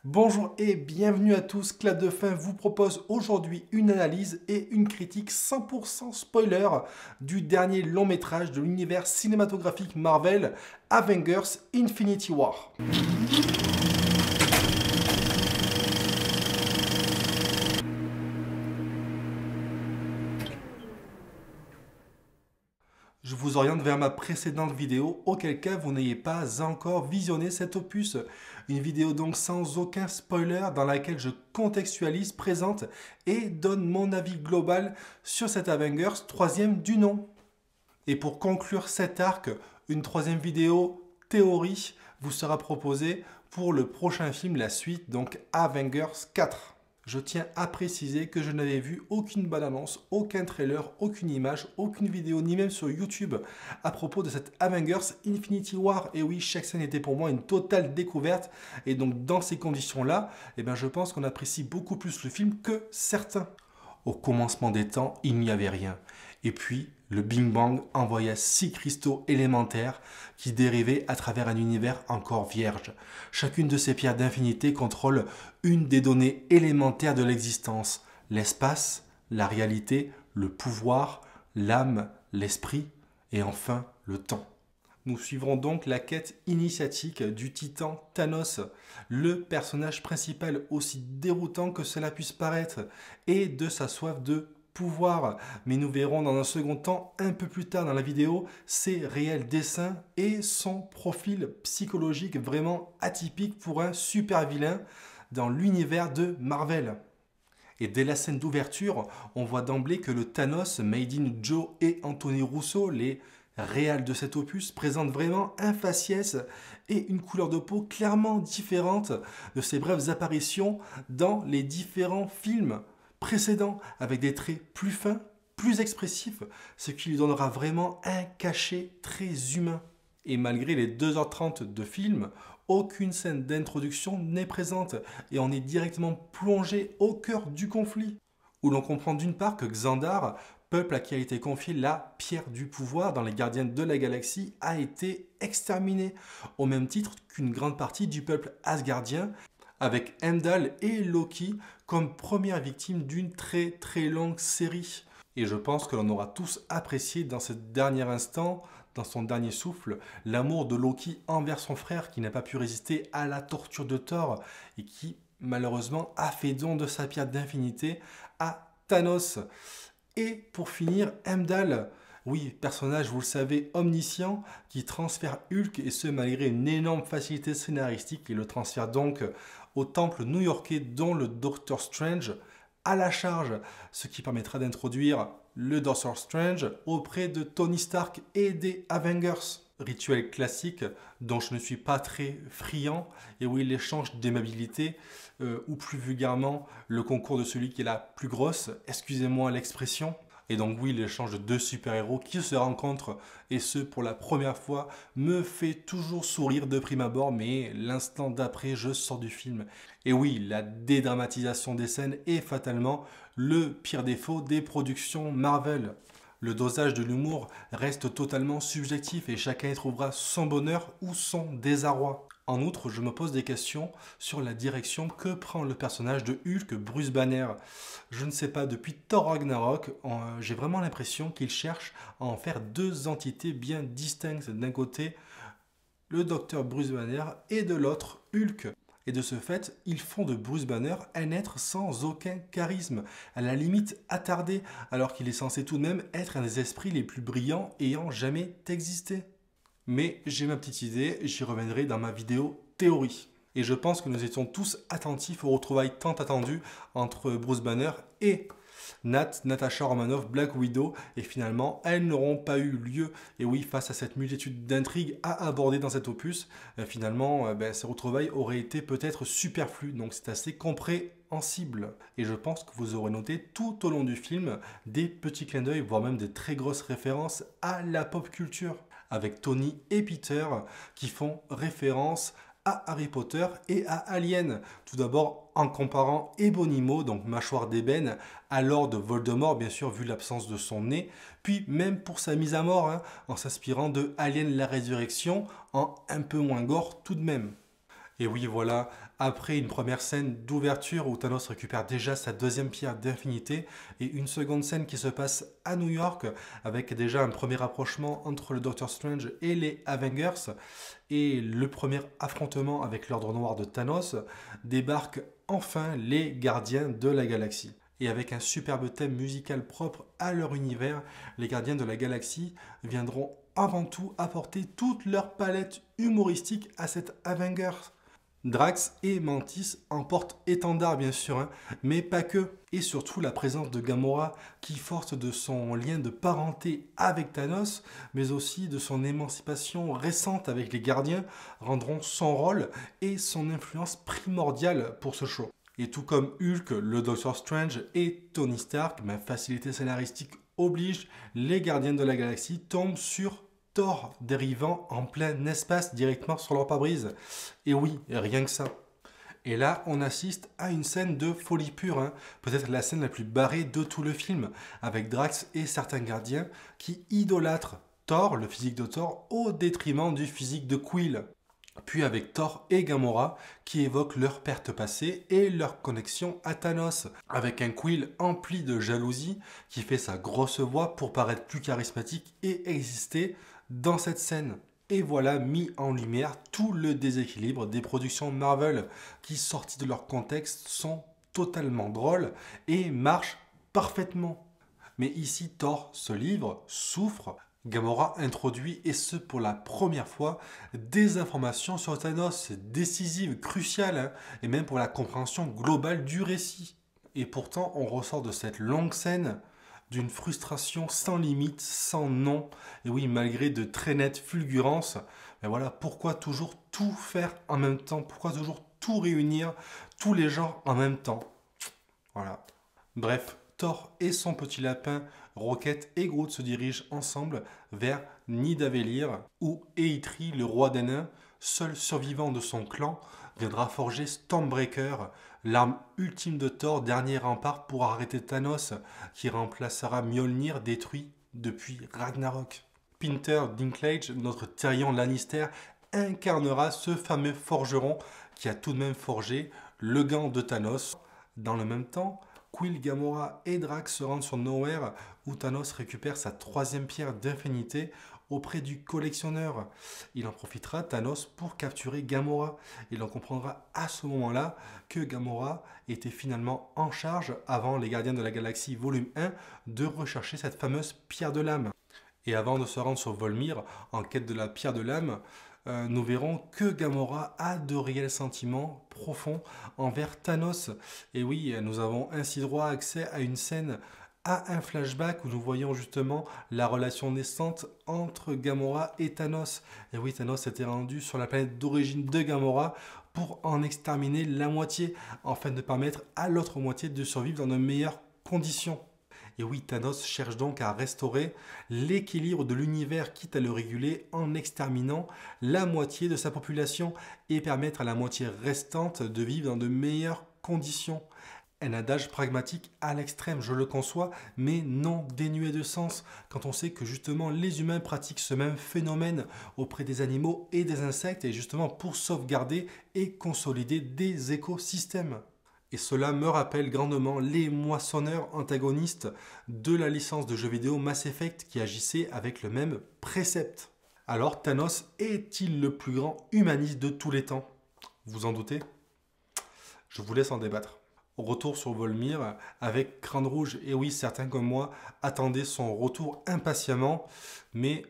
Bonjour et bienvenue à tous, Clap de Fin vous propose aujourd'hui une analyse et une critique 100% spoiler du dernier long métrage de l'univers cinématographique Marvel, Avengers Infinity War. Je vous oriente vers ma précédente vidéo, auquel cas vous n'ayez pas encore visionné cet opus. Une vidéo donc sans aucun spoiler dans laquelle je contextualise, présente et donne mon avis global sur cet Avengers, troisième du nom. Et pour conclure cet arc, une troisième vidéo théorie vous sera proposée pour le prochain film, la suite, donc Avengers 4. Je tiens à préciser que je n'avais vu aucune bande-annonce, aucun trailer, aucune image, aucune vidéo, ni même sur YouTube à propos de cette Avengers Infinity War. Et oui, chaque scène était pour moi une totale découverte. Et donc dans ces conditions-là, je pense qu'on apprécie beaucoup plus le film que certains. Au commencement des temps, il n'y avait rien. Et puis, le Big Bang envoya 6 cristaux élémentaires qui dérivaient à travers un univers encore vierge. Chacune de ces pierres d'infinité contrôle une des données élémentaires de l'existence, l'espace, la réalité, le pouvoir, l'âme, l'esprit et enfin le temps. Nous suivrons donc la quête initiatique du titan Thanos, le personnage principal aussi déroutant que cela puisse paraître, et de sa soif de pouvoir. Mais nous verrons dans un second temps, un peu plus tard dans la vidéo, ses réels dessins et son profil psychologique vraiment atypique pour un super vilain dans l'univers de Marvel. Et dès la scène d'ouverture, on voit d'emblée que le Thanos made in Joe et Anthony Russo, les réals de cet opus, présente vraiment un faciès et une couleur de peau clairement différente de ses brèves apparitions dans les différents films précédents, avec des traits plus fins, plus expressifs, ce qui lui donnera vraiment un cachet très humain. Et malgré les 2h30 de film, aucune scène d'introduction n'est présente et on est directement plongé au cœur du conflit, où l'on comprend d'une part que Xandar, peuple à qui a été confiée la pierre du pouvoir dans les Gardiens de la Galaxie, a été exterminé, au même titre qu'une grande partie du peuple asgardien, avec Heimdall et Loki comme première victime d'une très très longue série. Et je pense que l'on aura tous apprécié dans ce dernier instant, dans son dernier souffle, l'amour de Loki envers son frère qui n'a pas pu résister à la torture de Thor et qui malheureusement a fait don de sa pierre d'infinité à Thanos. Et pour finir, Heimdall, oui, personnage, vous le savez, omniscient, qui transfère Hulk, et ce malgré une énorme facilité scénaristique, et le transfère donc au temple new-yorkais dont le Doctor Strange à la charge, ce qui permettra d'introduire le Doctor Strange auprès de Tony Stark et des Avengers. Rituel classique dont je ne suis pas très friand, et oui, l'échange d'aimabilité, ou plus vulgairement, le concours de celui qui est la plus grosse, excusez-moi l'expression. Et donc oui, l'échange de deux super-héros qui se rencontrent, et ce pour la première fois, me fait toujours sourire de prime abord, mais l'instant d'après, je sors du film. Et oui, la dédramatisation des scènes est fatalement le pire défaut des productions Marvel. Le dosage de l'humour reste totalement subjectif et chacun y trouvera son bonheur ou son désarroi. En outre, je me pose des questions sur la direction que prend le personnage de Hulk, Bruce Banner. Je ne sais pas, depuis Thor Ragnarok, j'ai vraiment l'impression qu'il cherche à en faire deux entités bien distinctes. D'un côté, le docteur Bruce Banner et de l'autre, Hulk. Et de ce fait, ils font de Bruce Banner un être sans aucun charisme, à la limite attardé, alors qu'il est censé tout de même être un des esprits les plus brillants ayant jamais existé. Mais j'ai ma petite idée, j'y reviendrai dans ma vidéo théorie. Et je pense que nous étions tous attentifs aux retrouvailles tant attendues entre Bruce Banner et Natasha Romanoff, Black Widow, et finalement, elles n'auront pas eu lieu. Et oui, face à cette multitude d'intrigues à aborder dans cet opus, finalement, ces retrouvailles auraient été peut-être superflues, donc c'est assez compréhensible. Et je pense que vous aurez noté tout au long du film des petits clins d'œil, voire même des très grosses références à la pop culture, avec Tony et Peter qui font référence à Harry Potter et à Alien. Tout d'abord en comparant Ebonimo, donc mâchoire d'ébène, à Lord Voldemort, bien sûr vu l'absence de son nez, puis même pour sa mise à mort, en s'inspirant de Alien la Résurrection, en un peu moins gore tout de même. Et oui, voilà, après une première scène d'ouverture où Thanos récupère déjà sa deuxième pierre d'infinité et une seconde scène qui se passe à New York avec déjà un premier rapprochement entre le Doctor Strange et les Avengers et le premier affrontement avec l'Ordre Noir de Thanos, débarquent enfin les Gardiens de la Galaxie. Et avec un superbe thème musical propre à leur univers, les Gardiens de la Galaxie viendront avant tout apporter toute leur palette humoristique à cet Avengers. Drax et Mantis en portent étendard bien sûr, hein, mais pas que. Et surtout la présence de Gamora qui, force de son lien de parenté avec Thanos, mais aussi de son émancipation récente avec les Gardiens, rendront son rôle et son influence primordiale pour ce show. Et tout comme Hulk, le Doctor Strange et Tony Stark, ma facilité scénaristique oblige, les Gardiens de la Galaxie tombent sur Thor dérivant en plein espace directement sur leur pare-brise. Et oui, rien que ça. Et là, on assiste à une scène de folie pure, hein. Peut-être la scène la plus barrée de tout le film, avec Drax et certains gardiens qui idolâtrent Thor, le physique de Thor, au détriment du physique de Quill. Puis avec Thor et Gamora qui évoquent leur perte passée et leur connexion à Thanos, avec un Quill empli de jalousie qui fait sa grosse voix pour paraître plus charismatique et exister dans cette scène. Et voilà mis en lumière tout le déséquilibre des productions Marvel qui, sorties de leur contexte, sont totalement drôles et marchent parfaitement. Mais ici, Thor se livre, souffre. Gamora introduit, et ce pour la première fois, des informations sur Thanos décisives, cruciales, hein, et même pour la compréhension globale du récit. Et pourtant, on ressort de cette longue scène d'une frustration sans limite, sans nom, et oui, malgré de très nettes fulgurances. Mais voilà, pourquoi toujours tout faire en même temps? Pourquoi toujours tout réunir, tous les genres en même temps? Voilà. Bref, Thor et son petit lapin, Rocket et Groot se dirigent ensemble vers Nidavellir, où Eitri, le roi des nains, seul survivant de son clan, viendra forger Stormbreaker, l'arme ultime de Thor, dernier rempart pour arrêter Thanos, qui remplacera Mjolnir détruit depuis Ragnarok. Peter Dinklage, notre Tyrion Lannister, incarnera ce fameux forgeron qui a tout de même forgé le gant de Thanos. Dans le même temps, Quill, Gamora et Drax se rendent sur Nowhere où Thanos récupère sa troisième pierre d'infinité auprès du collectionneur. Il en profitera, Thanos, pour capturer Gamora. Il en comprendra à ce moment-là que Gamora était finalement en charge, avant les Gardiens de la Galaxie volume 1, de rechercher cette fameuse pierre de l'âme. Et avant de se rendre sur Volmir en quête de la pierre de l'âme, nous verrons que Gamora a de réels sentiments profonds envers Thanos. Et oui, nous avons ainsi droit accès à une scène, à un flashback où nous voyons justement la relation naissante entre Gamora et Thanos. Et oui, Thanos s'était rendu sur la planète d'origine de Gamora pour en exterminer la moitié, afin de permettre à l'autre moitié de survivre dans de meilleures conditions. Et oui, Thanos cherche donc à restaurer l'équilibre de l'univers, quitte à le réguler en exterminant la moitié de sa population et permettre à la moitié restante de vivre dans de meilleures conditions. Un adage pragmatique à l'extrême, je le conçois, mais non dénué de sens, quand on sait que justement les humains pratiquent ce même phénomène auprès des animaux et des insectes, et justement pour sauvegarder et consolider des écosystèmes. Et cela me rappelle grandement les moissonneurs antagonistes de la licence de jeux vidéo Mass Effect qui agissaient avec le même précepte. Alors Thanos est-il le plus grand humaniste de tous les temps? Vous en doutez? Je vous laisse en débattre. Retour sur Volmir avec Crâne Rouge. Et oui, certains comme moi attendaient son retour impatiemment, mais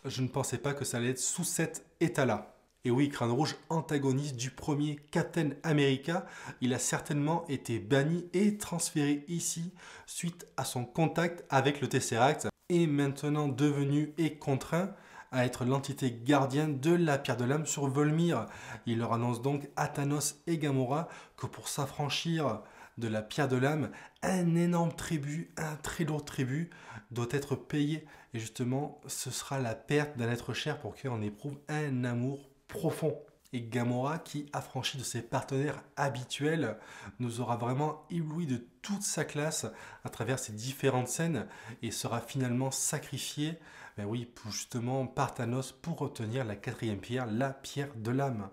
je ne pensais pas que ça allait être sous cet état-là. Et oui, Crâne Rouge, antagoniste du premier Captain America, il a certainement été banni et transféré ici suite à son contact avec le Tesseract et maintenant devenu et contraint à être l'entité gardienne de la pierre de l'âme sur Volmir. Il leur annonce donc à Thanos et Gamora que pour s'affranchir de la pierre de l'âme, un énorme tribut, un très lourd tribut doit être payé. Et justement, ce sera la perte d'un être cher pour qu'on éprouve un amour profond. Et Gamora, qui, affranchie de ses partenaires habituels, nous aura vraiment ébloui de toute sa classe à travers ces différentes scènes et sera finalement sacrifiée, ben oui, justement par Thanos pour obtenir la quatrième pierre, la pierre de l'âme.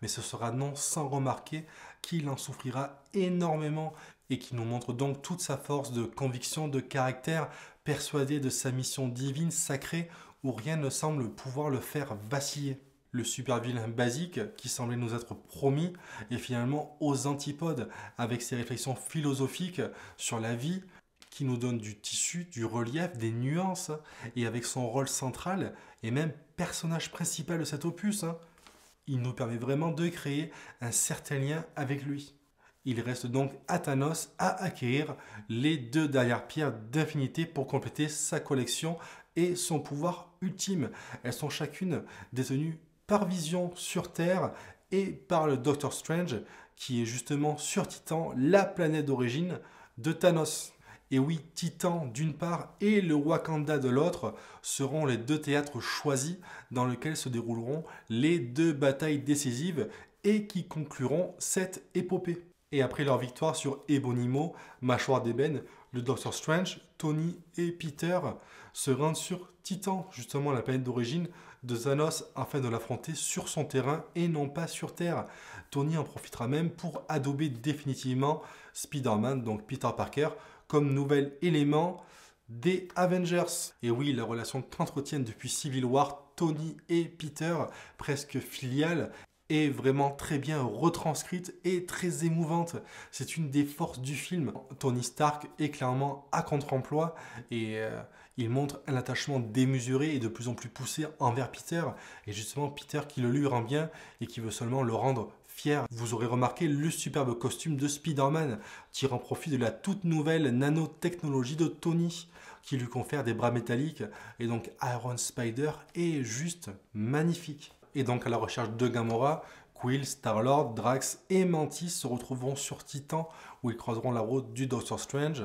mais ce sera non sans remarquer qu'il en souffrira énormément et qui nous montre donc toute sa force de conviction, de caractère, persuadé de sa mission divine, sacrée, où rien ne semble pouvoir le faire vaciller. Le super vilain basique, qui semblait nous être promis, est finalement aux antipodes, avec ses réflexions philosophiques sur la vie, qui nous donne du tissu, du relief, des nuances, et avec son rôle central, et même personnage principal de cet opus, il nous permet vraiment de créer un certain lien avec lui. Il reste donc à Thanos à acquérir les 2 dernières pierres d'infinité pour compléter sa collection et son pouvoir ultime. Elles sont chacune détenues par Vision sur Terre et par le Doctor Strange, qui est justement sur Titan, la planète d'origine de Thanos. Et oui, Titan d'une part et le Wakanda de l'autre seront les 2 théâtres choisis dans lesquels se dérouleront les 2 batailles décisives et qui concluront cette épopée. Et après leur victoire sur Ebonimo, Mâchoire d'ébène, le Doctor Strange, Tony et Peter se rendent sur Titan, justement la planète d'origine de Thanos, afin de l'affronter sur son terrain et non pas sur Terre. Tony en profitera même pour adouber définitivement Spider-Man, donc Peter Parker, comme nouvel élément des Avengers. Et oui, la relation qu'entretiennent depuis Civil War Tony et Peter, presque filiale, est vraiment très bien retranscrite et très émouvante. C'est une des forces du film. Tony Stark est clairement à contre-emploi et il montre un attachement démesuré et de plus en plus poussé envers Peter. Et justement, Peter qui le lui rend bien et qui veut seulement le rendre fier. Vous aurez remarqué le superbe costume de Spider-Man, tirant profit de la toute nouvelle nanotechnologie de Tony, qui lui confère des bras métalliques. Et donc Iron Spider est juste magnifique. Et donc à la recherche de Gamora, Quill, Star-Lord, Drax et Mantis se retrouveront sur Titan, où ils croiseront la route du Doctor Strange,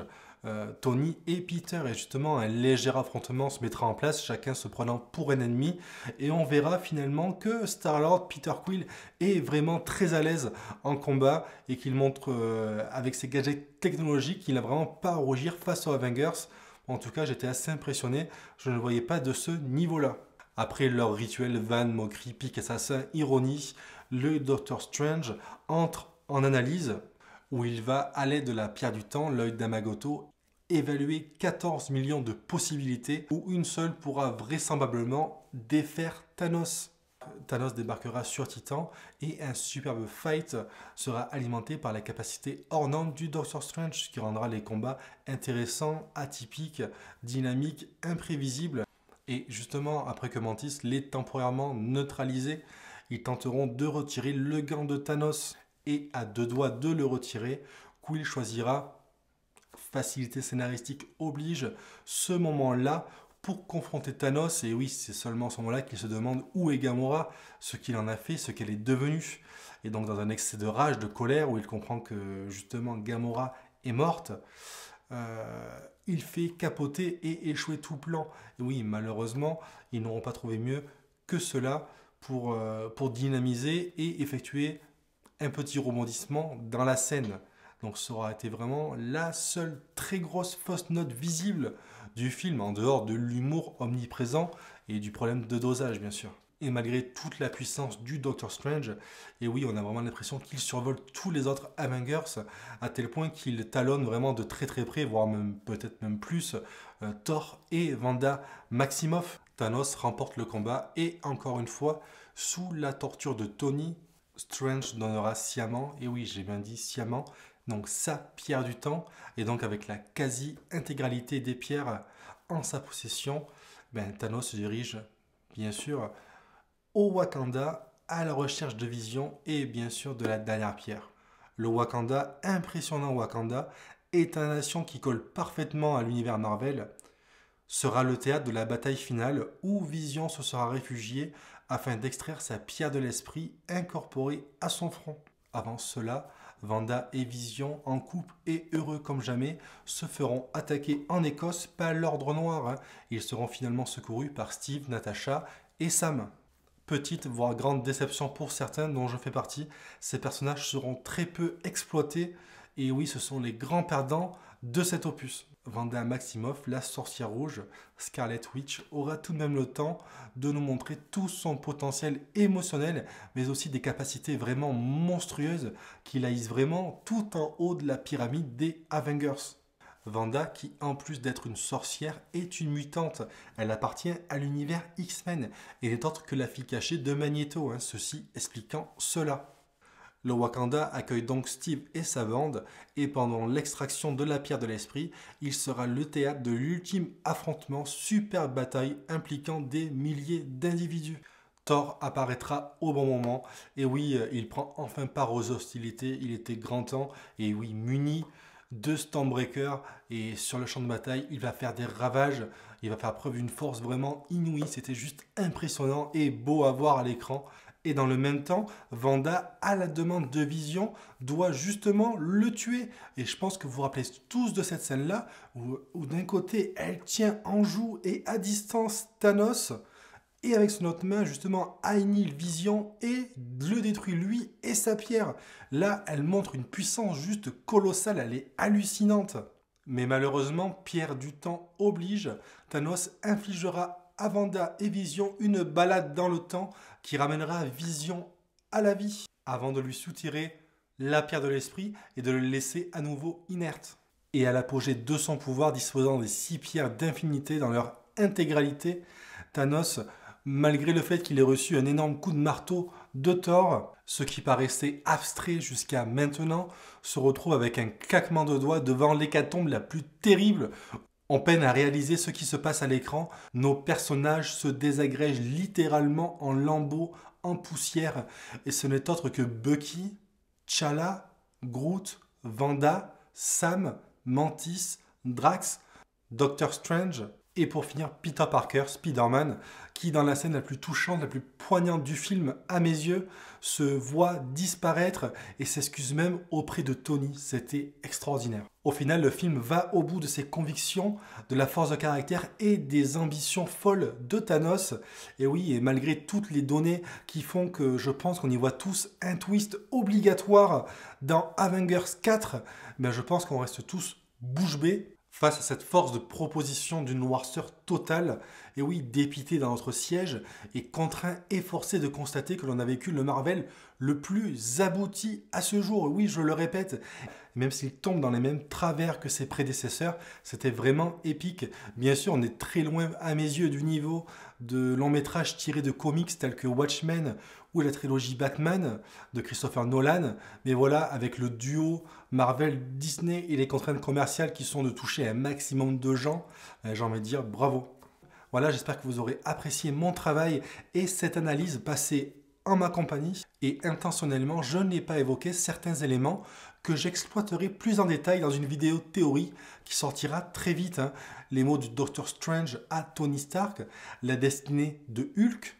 Tony et Peter. Et justement, un léger affrontement se mettra en place, chacun se prenant pour un ennemi. Et on verra finalement que Star-Lord, Peter Quill, est vraiment très à l'aise en combat et qu'il montre avec ses gadgets technologiques qu'il n'a vraiment pas à rougir face aux Avengers. En tout cas, j'étais assez impressionné, je ne le voyais pas de ce niveau-là. Après leur rituel van, moquerie, pique, assassin, ironie, le Doctor Strange entre en analyse où il va, à l'aide de la pierre du temps, l'œil d'Amagoto, évaluer 14 millions de possibilités où une seule pourra vraisemblablement défaire Thanos. Thanos débarquera sur Titan et un superbe fight sera alimenté par la capacité hors norme du Doctor Strange, ce qui rendra les combats intéressants, atypiques, dynamiques, imprévisibles. Et justement, après que Mantis l'ait temporairement neutralisé, ils tenteront de retirer le gant de Thanos. Et à 2 doigts de le retirer, Quill choisira, facilité scénaristique oblige, ce moment-là pour confronter Thanos. Et oui, c'est seulement à ce moment-là qu'il se demande où est Gamora, ce qu'il en a fait, ce qu'elle est devenue. Et donc dans un excès de rage, de colère, où il comprend que justement Gamora est morte, il fait capoter et échouer tout plan. Et oui, malheureusement, ils n'auront pas trouvé mieux que cela pour dynamiser et effectuer un petit rebondissement dans la scène. Donc ça aura été vraiment la seule très grosse fausse note visible du film, en dehors de l'humour omniprésent et du problème de dosage, bien sûr. Et malgré toute la puissance du Doctor Strange, et oui, on a vraiment l'impression qu'il survole tous les autres Avengers, à tel point qu'il talonne vraiment de très très près, voire même peut-être même plus, Thor et Wanda Maximoff. Thanos remporte le combat et encore une fois, sous la torture de Tony, Strange donnera sciemment, et oui, j'ai bien dit sciemment, donc sa pierre du temps, et donc avec la quasi-intégralité des pierres en sa possession, Thanos se dirige bien sûr au Wakanda, à la recherche de Vision et bien sûr de la dernière pierre. Le Wakanda, impressionnant Wakanda, état-nation qui colle parfaitement à l'univers Marvel, sera le théâtre de la bataille finale où Vision se sera réfugié afin d'extraire sa pierre de l'esprit incorporée à son front. Avant cela, Wanda et Vision, en couple et heureux comme jamais, se feront attaquer en Écosse par l'Ordre Noir. Ils seront finalement secourus par Steve, Natasha et Sam. Petite voire grande déception pour certains dont je fais partie, ces personnages seront très peu exploités Et oui, ce sont les grands perdants de cet opus. Wanda Maximoff, la sorcière rouge, Scarlet Witch, aura tout de même le temps de nous montrer tout son potentiel émotionnel, mais aussi des capacités vraiment monstrueuses qui la hissent vraiment tout en haut de la pyramide des Avengers. Wanda, qui en plus d'être une sorcière, est une mutante. Elle appartient à l'univers X-Men et n'est autre que la fille cachée de Magneto, ceci expliquant cela. Le Wakanda accueille donc Steve et sa bande, et pendant l'extraction de la pierre de l'esprit, il sera le théâtre de l'ultime affrontement, superbe bataille impliquant des milliers d'individus. Thor apparaîtra au bon moment, et oui, il prend enfin part aux hostilités, il était grand temps, et oui, muni de Stormbreaker, et sur le champ de bataille, il va faire des ravages, il va faire preuve d'une force vraiment inouïe, c'était juste impressionnant et beau à voir à l'écran. Et dans le même temps, Wanda, à la demande de Vision, doit justement le tuer. Et je pense que vous vous rappelez tous de cette scène-là, où d'un côté, elle tient en joue et à distance Thanos, et avec son autre main, justement, annihile Vision et le détruit lui et sa pierre. Là, elle montre une puissance juste colossale, elle est hallucinante. Mais malheureusement, pierre du temps oblige, Thanos infligera à Wanda et Vision une balade dans le temps qui ramènera Vision à la vie, avant de lui soutirer la pierre de l'esprit et de le laisser à nouveau inerte. Et à l'apogée de son pouvoir, disposant des 6 pierres d'infinité dans leur intégralité, Thanos, malgré le fait qu'il ait reçu un énorme coup de marteau de Thor, ce qui paraissait abstrait jusqu'à maintenant, se retrouve avec un claquement de doigts devant l'hécatombe la plus terrible. On peine à réaliser ce qui se passe à l'écran. Nos personnages se désagrègent littéralement en lambeaux, en poussière. Et ce n'est autre que Bucky, T'Challa, Groot, Wanda, Sam, Mantis, Drax, Doctor Strange et pour finir Peter Parker, Spider-Man, qui dans la scène la plus touchante, la plus poignante du film à mes yeux, se voit disparaître et s'excuse même auprès de Tony. C'était extraordinaire. Au final, le film va au bout de ses convictions, de la force de caractère et des ambitions folles de Thanos. Et oui, et malgré toutes les données qui font que je pense qu'on y voit tous un twist obligatoire dans Avengers 4, ben je pense qu'on reste tous bouche bée face à cette force de proposition d'une noirceur totale, et oui, dépité dans notre siège, et contraint et forcé de constater que l'on a vécu le Marvel le plus abouti à ce jour. Oui, je le répète, même s'il tombe dans les mêmes travers que ses prédécesseurs, c'était vraiment épique. Bien sûr, on est très loin à mes yeux du niveau de longs métrages tirés de comics tels que Watchmen ou la trilogie Batman de Christopher Nolan, mais voilà, avec le duo Marvel-Disney et les contraintes commerciales qui sont de toucher un maximum de gens, j'ai envie de dire bravo. Voilà, j'espère que vous aurez apprécié mon travail et cette analyse passée en ma compagnie. Et intentionnellement, je n'ai pas évoqué certains éléments que j'exploiterai plus en détail dans une vidéo théorie qui sortira très vite. Les mots du Doctor Strange à Tony Stark, la destinée de Hulk,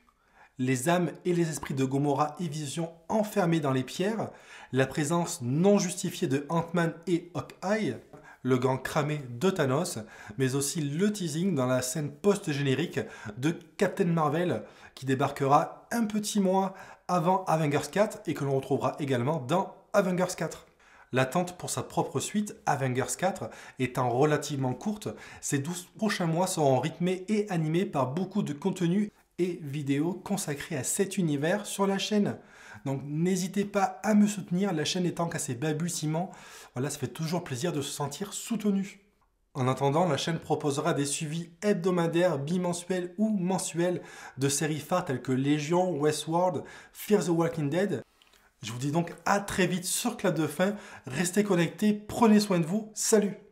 les âmes et les esprits de Gamora et Vision enfermés dans les pierres, la présence non justifiée de Ant-Man et Hawkeye, le gant cramé de Thanos, mais aussi le teasing dans la scène post-générique de Captain Marvel qui débarquera un petit mois avant Avengers 4 et que l'on retrouvera également dans Avengers 4. L'attente pour sa propre suite, Avengers 4, étant relativement courte, ces 12 prochains mois seront rythmés et animés par beaucoup de contenu et vidéos consacrées à cet univers sur la chaîne. Donc n'hésitez pas à me soutenir, la chaîne étant qu'à ses balbutiements, voilà, ça fait toujours plaisir de se sentir soutenu. En attendant, la chaîne proposera des suivis hebdomadaires, bimensuels ou mensuels de séries phares telles que Légion, Westworld, Fear the Walking Dead. Je vous dis donc à très vite sur Clap de Fin, restez connectés, prenez soin de vous, salut!